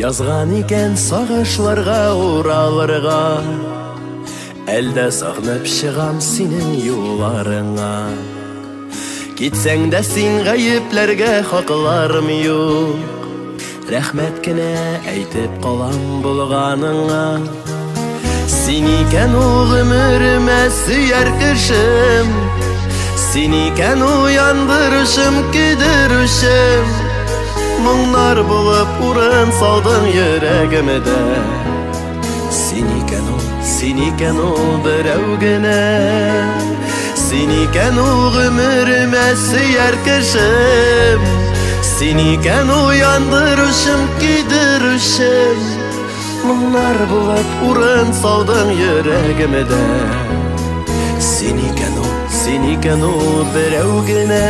Язган икән сагышларга уралырга, әлдә сагынып чыгам синең юлларыңа. Китсәң дә син гаепләргә хакларым юк, рәхмәт кенә әйтеп калам булганыңа. Син икән ул гомеремә сөяр кешем, син икән уяндырышым, көйдерүшем. Моңнар булып урын салдың йөрәгемдә. Син икән ул берәү генә. Син икән ул гомеремә сөяр кешем, син икән уяндырышым, көйдерүшем. Моңнар булып урын салдың йөрәгемдә. Син икән ул берәү генә.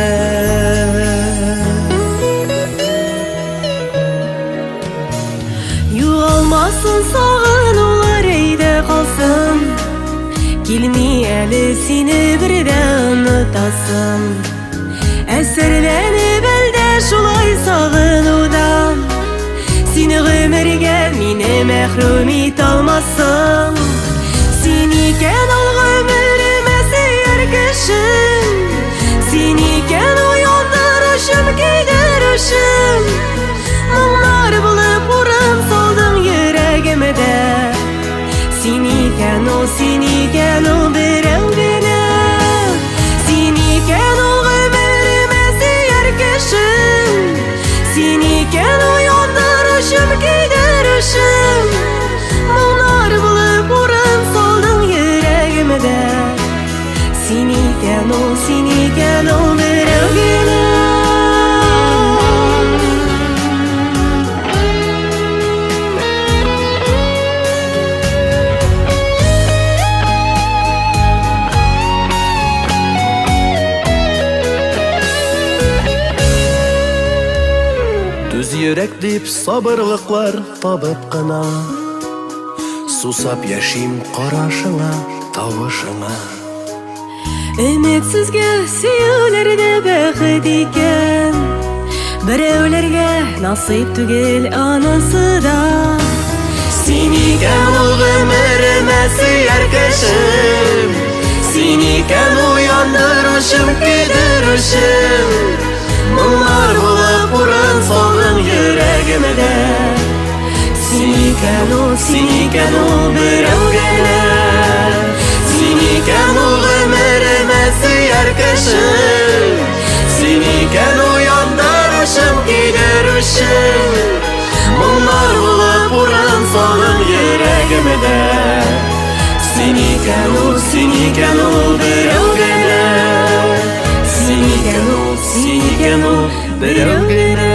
Югалмасын сагынулар әйдә калсын, килми әле сине бердә онытасым. Әсәрләнеп әлдә шулай сагынудан, сине гомергә мине мәхрүм ит алмассың. Син икән ул гомеремә сөяр кешем, син икән уяндырышым, көйдерүшем. Моңнар булып урын салдың йөрәгемдә. Син икән ул берәү генә. Син икән ул гомеремә сөяр кешем, син икән уяндырышым, көйдерүшем. Моңнар булып урын салдың йөрәгемдә. Син икән ул берәү генә. Түз йөрәк дип сабырлыклар табып кына, сусап яшим карашыңа, тавышыңа. Өметсезгә сөюләрдә бәхет икән, берәүләргә насыйп түгел анысы да. Син икән ул гомеремә сөяр кешем, син икән уяндырышым, көйдерүшем. Моңнар булып урын салдың йөрәгемдә. Син икән ул берәү генә. Син икән ул гомеремә сөяр кешем, син икән уяндырышым, көйдерүшем. Моңнар булып урын салдың йөрәгемдә. Син икән ул берәү генә. Син икән ул берәү генә.